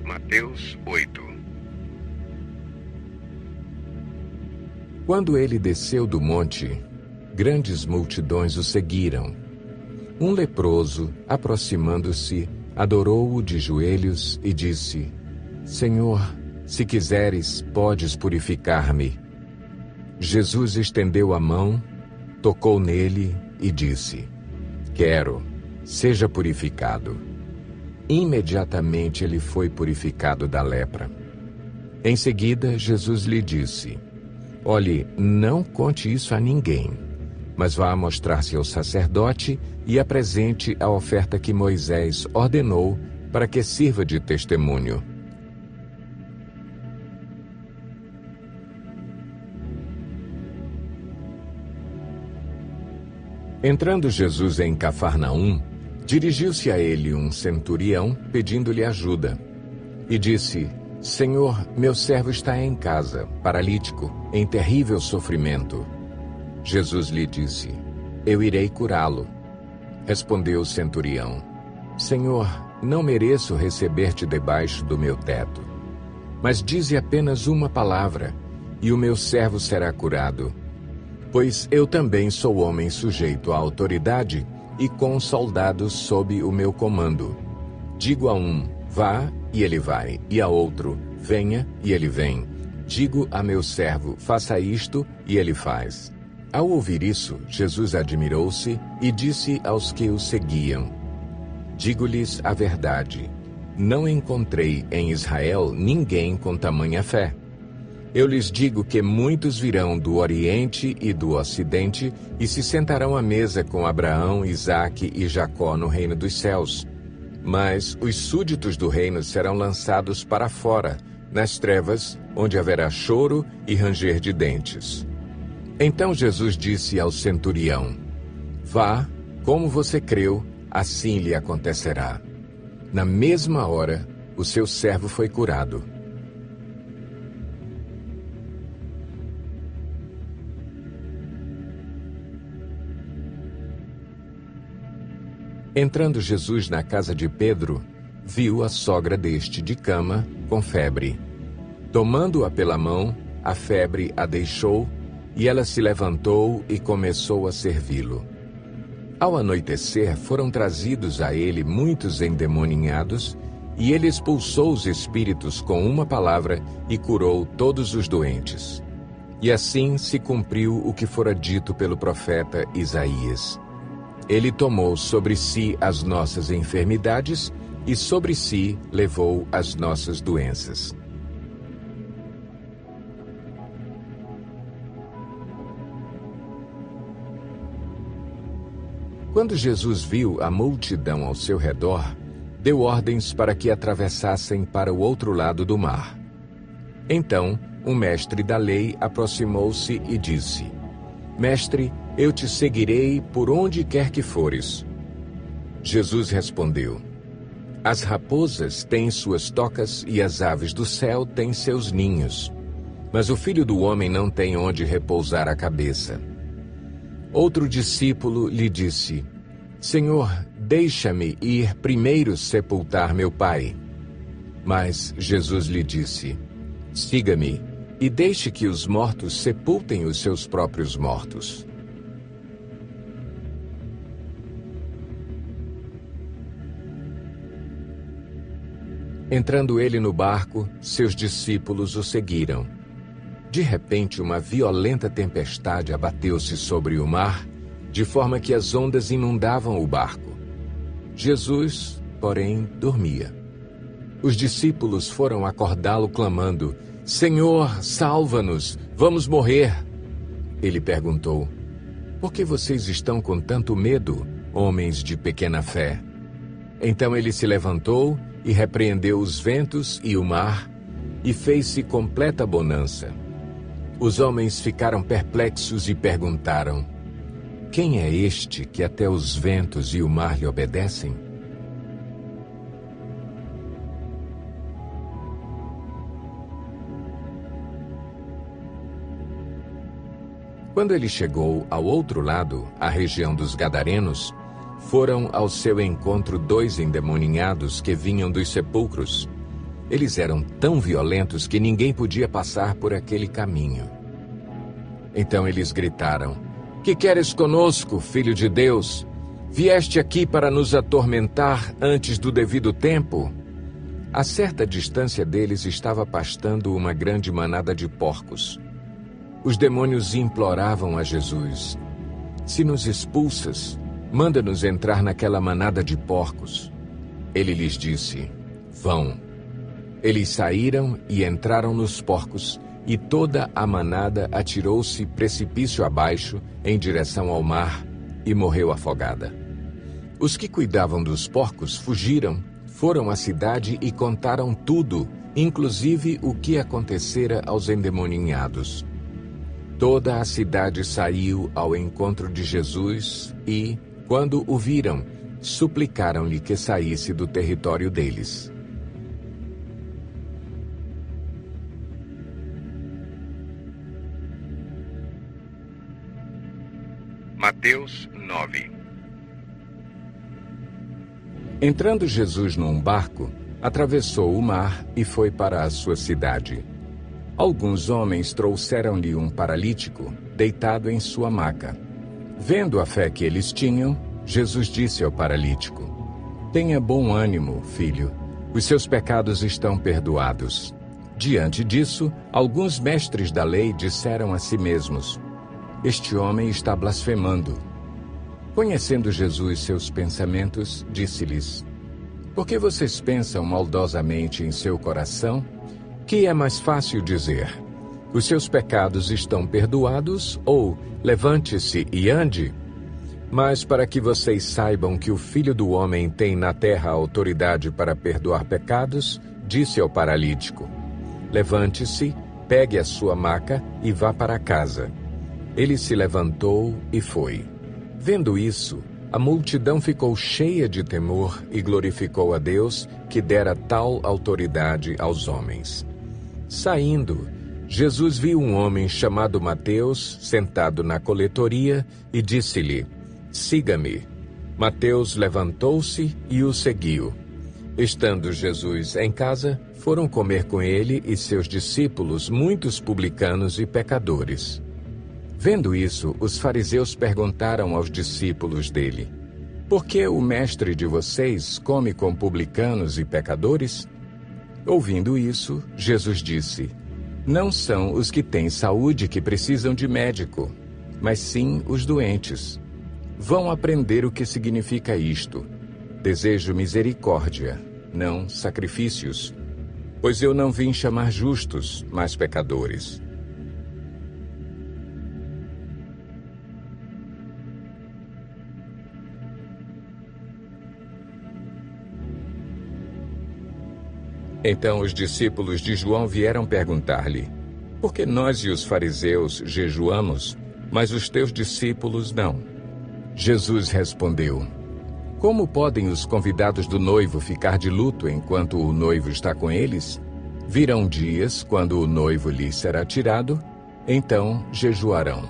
Mateus 8. Quando ele desceu do monte, grandes multidões o seguiram. Um leproso, aproximando-se, adorou-o de joelhos e disse: Senhor, se quiseres, podes purificar-me. Jesus estendeu a mão, tocou nele e disse: Quero, seja purificado. Imediatamente ele foi purificado da lepra. Em seguida, Jesus lhe disse: Olhe, não conte isso a ninguém, mas vá mostrar-se ao sacerdote e apresente a oferta que Moisés ordenou para que sirva de testemunho. Entrando Jesus em Cafarnaum, dirigiu-se a ele um centurião, pedindo-lhe ajuda. E disse: Senhor, meu servo está em casa, paralítico, em terrível sofrimento. Jesus lhe disse: Eu irei curá-lo. Respondeu o centurião: Senhor, não mereço receber-te debaixo do meu teto. Mas dize apenas uma palavra, e o meu servo será curado. Pois eu também sou homem sujeito à autoridade e com soldados sob o meu comando. Digo a um: vá, e ele vai, e a outro: venha, e ele vem. Digo a meu servo: faça isto, e ele faz. Ao ouvir isso, Jesus admirou-se e disse aos que o seguiam: Digo-lhes a verdade, não encontrei em Israel ninguém com tamanha fé. Eu lhes digo que muitos virão do Oriente e do Ocidente e se sentarão à mesa com Abraão, Isaque e Jacó no reino dos céus. Mas os súditos do reino serão lançados para fora, nas trevas, onde haverá choro e ranger de dentes. Então Jesus disse ao centurião: Vá, como você creu, assim lhe acontecerá. Na mesma hora, o seu servo foi curado. Entrando Jesus na casa de Pedro, viu a sogra deste de cama, com febre. Tomando-a pela mão, a febre a deixou, e ela se levantou e começou a servi-lo. Ao anoitecer, foram trazidos a ele muitos endemoninhados, e ele expulsou os espíritos com uma palavra e curou todos os doentes. E assim se cumpriu o que fora dito pelo profeta Isaías. Ele tomou sobre si as nossas enfermidades e sobre si levou as nossas doenças. Quando Jesus viu a multidão ao seu redor, deu ordens para que atravessassem para o outro lado do mar. Então, um mestre da lei aproximou-se e disse: Mestre, eu te seguirei por onde quer que fores. Jesus respondeu: As raposas têm suas tocas e as aves do céu têm seus ninhos, mas o Filho do Homem não tem onde repousar a cabeça. Outro discípulo lhe disse: Senhor, deixa-me ir primeiro sepultar meu pai. Mas Jesus lhe disse: Siga-me e deixe que os mortos sepultem os seus próprios mortos. Entrando ele no barco, seus discípulos o seguiram. De repente, uma violenta tempestade abateu-se sobre o mar, de forma que as ondas inundavam o barco. Jesus, porém, dormia. Os discípulos foram acordá-lo clamando: Senhor, salva-nos, vamos morrer. Ele perguntou: Por que vocês estão com tanto medo, homens de pequena fé? Então ele se levantou e repreendeu os ventos e o mar, e fez-se completa bonança. Os homens ficaram perplexos e perguntaram: Quem é este que até os ventos e o mar lhe obedecem? Quando ele chegou ao outro lado, à região dos Gadarenos, foram ao seu encontro 2 endemoninhados que vinham dos sepulcros. Eles eram tão violentos que ninguém podia passar por aquele caminho. Então eles gritaram: "Que queres conosco, filho de Deus? Vieste aqui para nos atormentar antes do devido tempo?" A certa distância deles estava pastando uma grande manada de porcos. Os demônios imploravam a Jesus: "Se nos expulsas, manda-nos entrar naquela manada de porcos." Ele lhes disse: "Vão." Eles saíram e entraram nos porcos, e toda a manada atirou-se precipício abaixo, em direção ao mar, e morreu afogada. Os que cuidavam dos porcos fugiram, foram à cidade e contaram tudo, inclusive o que acontecera aos endemoninhados. Toda a cidade saiu ao encontro de Jesus e, quando o viram, suplicaram-lhe que saísse do território deles. Mateus 9. Entrando Jesus num barco, atravessou o mar e foi para a sua cidade. Alguns homens trouxeram-lhe um paralítico, deitado em sua maca. Vendo a fé que eles tinham, Jesus disse ao paralítico: "Tenha bom ânimo, filho, os seus pecados estão perdoados." Diante disso, alguns mestres da lei disseram a si mesmos: "Este homem está blasfemando." Conhecendo Jesus seus pensamentos, disse-lhes: "Por que vocês pensam maldosamente em seu coração? Que é mais fácil dizer: os seus pecados estão perdoados, ou levante-se e ande? Mas para que vocês saibam que o Filho do Homem tem na terra autoridade para perdoar pecados, disse ao paralítico: levante-se, pegue a sua maca e vá para casa." Ele se levantou e foi. Vendo isso, a multidão ficou cheia de temor e glorificou a Deus, que dera tal autoridade aos homens. Saindo, Jesus viu um homem chamado Mateus sentado na coletoria e disse-lhe: "Siga-me." Mateus levantou-se e o seguiu. Estando Jesus em casa, foram comer com ele e seus discípulos muitos publicanos e pecadores. Vendo isso, os fariseus perguntaram aos discípulos dele: "Por que o mestre de vocês come com publicanos e pecadores?" Ouvindo isso, Jesus disse: "Não são os que têm saúde que precisam de médico, mas sim os doentes. Vão aprender o que significa isto: desejo misericórdia, não sacrifícios, pois eu não vim chamar justos, mas pecadores." Então os discípulos de João vieram perguntar-lhe: "Por que nós e os fariseus jejuamos, mas os teus discípulos não?" Jesus respondeu: "Como podem os convidados do noivo ficar de luto enquanto o noivo está com eles? Virão dias quando o noivo lhes será tirado, então jejuarão.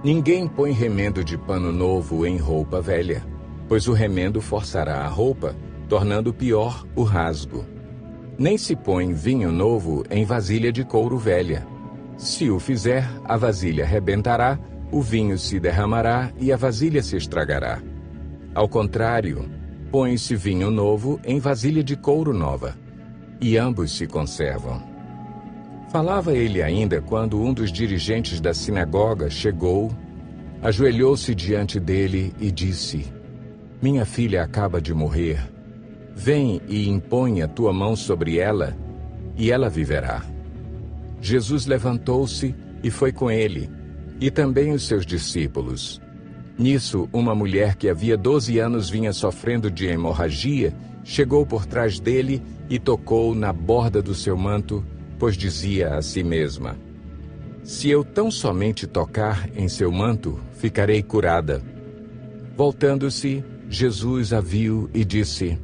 Ninguém põe remendo de pano novo em roupa velha, pois o remendo forçará a roupa, tornando pior o rasgo. Nem se põe vinho novo em vasilha de couro velha. Se o fizer, a vasilha rebentará, o vinho se derramará e a vasilha se estragará. Ao contrário, põe-se vinho novo em vasilha de couro nova, e ambos se conservam." Falava ele ainda quando um dos dirigentes da sinagoga chegou, ajoelhou-se diante dele e disse: "Minha filha acaba de morrer. Vem e impõe a tua mão sobre ela, e ela viverá." Jesus levantou-se e foi com ele, e também os seus discípulos. Nisso, uma mulher que havia 12 anos vinha sofrendo de hemorragia, chegou por trás dele e tocou na borda do seu manto, pois dizia a si mesma: "Se eu tão somente tocar em seu manto, ficarei curada." Voltando-se, Jesus a viu e disse: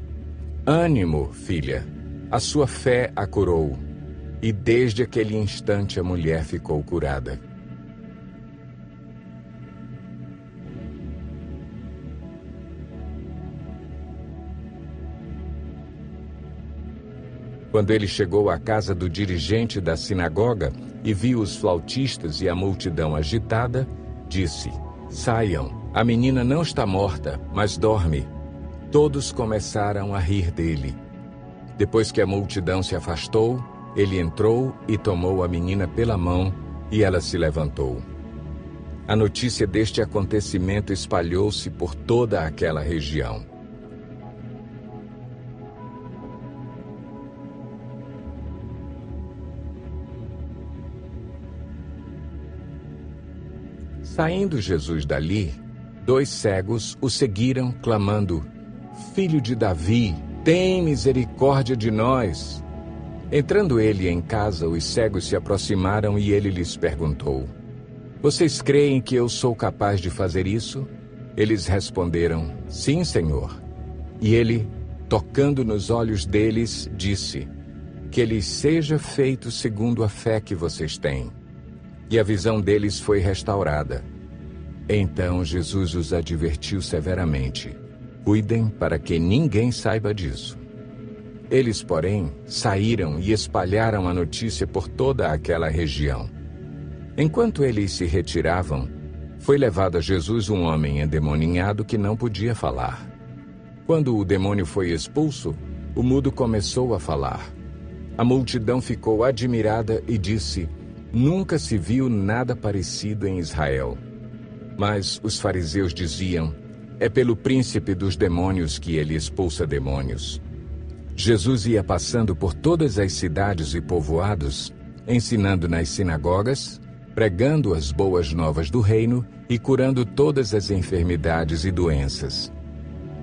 "Ânimo, filha, a sua fé a curou." E desde aquele instante a mulher ficou curada. Quando ele chegou à casa do dirigente da sinagoga e viu os flautistas e a multidão agitada, disse: "Saiam, a menina não está morta, mas dorme." Todos começaram a rir dele. Depois que a multidão se afastou, ele entrou e tomou a menina pela mão, e ela se levantou. A notícia deste acontecimento espalhou-se por toda aquela região. Saindo Jesus dali, 2 cegos o seguiram, clamando: "Filho de Davi, tem misericórdia de nós." Entrando ele em casa, os cegos se aproximaram e ele lhes perguntou: "Vocês creem que eu sou capaz de fazer isso?" Eles responderam: "Sim, Senhor." E ele, tocando nos olhos deles, disse: "Que lhes seja feito segundo a fé que vocês têm." E a visão deles foi restaurada. Então Jesus os advertiu severamente: "Cuidem para que ninguém saiba disso." Eles, porém, saíram e espalharam a notícia por toda aquela região. Enquanto eles se retiravam, foi levado a Jesus um homem endemoninhado que não podia falar. Quando o demônio foi expulso, o mudo começou a falar. A multidão ficou admirada e disse: "Nunca se viu nada parecido em Israel." Mas os fariseus diziam: "É pelo príncipe dos demônios que ele expulsa demônios." Jesus ia passando por todas as cidades e povoados, ensinando nas sinagogas, pregando as boas novas do reino e curando todas as enfermidades e doenças.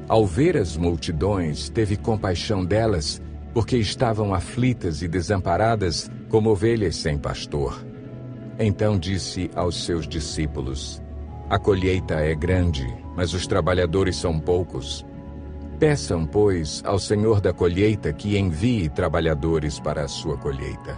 Ao ver as multidões, teve compaixão delas, porque estavam aflitas e desamparadas como ovelhas sem pastor. Então disse aos seus discípulos: "A colheita é grande, mas os trabalhadores são poucos. Peçam, pois, ao Senhor da colheita que envie trabalhadores para a sua colheita."